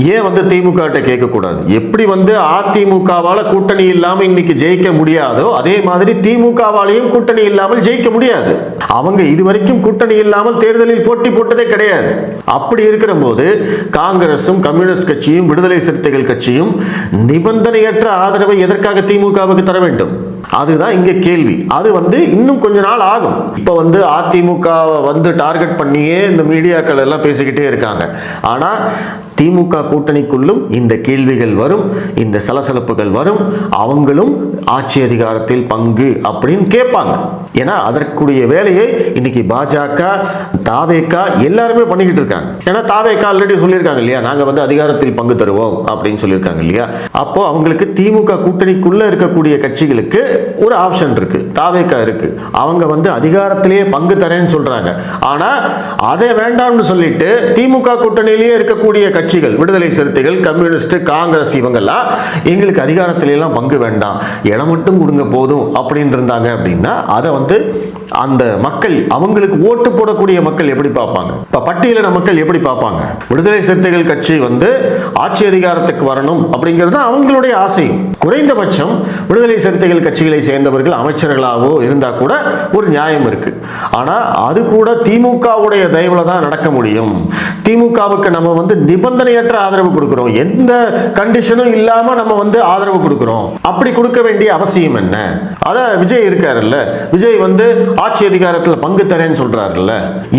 ஏன் வந்து திமுக கிட்ட கேட்கக்கூடாது? எப்படி வந்து அதிமுகவால கூட்டணி இல்லாம இன்னைக்கு ஜெயிக்க முடியாதோ அதே மாதிரி திமுகவாலையும் கூட்டணி இல்லாமல் ஜெயிக்க முடியாது. அவங்க இதுவரைக்கும் கூட்டணி இல்லாமல் தேர்தலில் போட்டி போட்டதே கிடையாது. அப்படி இருக்கிற போது காங்கிரசும் கம்யூனிஸ்ட் கட்சியும் விடுதலை சிறுத்தைகள் கட்சியும் நிபந்தனையற்ற ஆதரவை எதற்காக திமுகவுக்கு தர வேண்டும்? அதுதான் இங்க கேள்வி. அது வந்து இன்னும் கொஞ்ச நாள் ஆகும். இப்ப வந்து அதிமுக வந்து டார்கெட் பண்ணியே இந்த மீடியாக்கள் எல்லாம் பேசிக்கிட்டே இருக்காங்க. ஆனா திமுக கூட்டணிக்குள்ளும் இந்த கேள்விகள் வரும், இந்த சலசலப்புகள் வரும். அவங்களும் ஆட்சி அதிகாரத்தில் பங்கு அப்படின்னு கேட்பாங்க. ஏன்னா அதற்குரிய வேலையை இன்னைக்கு பாஜக, தாவேகா எல்லாருமே பண்ணிக்கிட்டு இருக்காங்க. ஏன்னா தாவேகா ஆல்ரெடி சொல்லியிருக்காங்க இல்லையா, நாங்க வந்து அதிகாரத்தில் பங்கு தருவோம் அப்படின்னு சொல்லியிருக்காங்க இல்லையா. அப்போ அவங்களுக்கு திமுக கூட்டணிக்குள்ள இருக்கக்கூடிய கட்சிகளுக்கு ஒரு ஆப்ஷன் இருக்கு, தாவேகா இருக்கு. அவங்க வந்து அதிகாரத்திலேயே பங்கு தரேன்னு சொல்றாங்க. ஆனா அதை வேண்டாம்னு சொல்லிட்டு திமுக கூட்டணியிலேயே இருக்கக்கூடிய கட்சிகள், விடுதலை சிறுத்தைகள், கம்யூனிஸ்ட், காங்கிரஸ், இவங்கெல்லாம் எங்களுக்கு அதிகாரத்திலாம் பங்கு வேண்டாம், இடம் மட்டும் கொடுங்க போதும் அப்படின்னு இருந்தாங்க அப்படின்னா அதை வந்து அந்த மக்கள், அவங்களுக்கு ஓட்டு போடக்கூடிய மக்கள் எப்படி பார்ப்பாங்க? இப்ப பட்டியலின மக்கள் எப்படி பார்ப்பாங்க? விடுதலை சிறுத்தைகள் கட்சி வந்து ஆட்சி அதிகாரத்துக்கு வரணும் அப்படிங்கிறது அவங்களுடைய ஆசை. குறைந்தபட்சம் விடுதலை சிறுத்தைகள் கட்சிகளை சேர்ந்தவர்கள் அமைச்சர்களாவோ இருந்தா கூட ஒரு நியாயம் இருக்கு. ஆனா அது கூட திமுகவுடைய தயவுல தான் நடக்க முடியும். திமுகவுக்கு நம்ம வந்து நிபந்தனையற்ற ஆதரவு கொடுக்கிறோம், எந்த கண்டிஷனும் இல்லாம நம்ம வந்து ஆதரவு கொடுக்கிறோம். அப்படி கொடுக்க வேண்டிய அவசியம் என்ன? அத விஜய் இருக்காருல்ல, விஜய் வந்து ஆட்சி அதிகாரத்தில் பங்கு தரேன்னு சொல்றாருல்ல,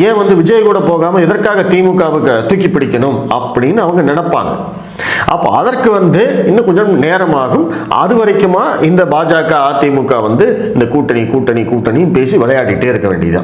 ஏன் வந்து விஜய் கூட போகாம எதற்காக திமுகவுக்கு தூக்கி பிடிக்கணும் அப்படின்னு அவங்க நினைப்பாங்க. அப்போ அதற்கு வந்து இன்னும் கொஞ்சம் நேரமாகும். அது வரைக்குமா இந்த பாஜக அதிமுக வந்து இந்த கூட்டணி கூட்டணி கூட்டணி பேசி விளையாடிட்டே இருக்க வேண்டியது.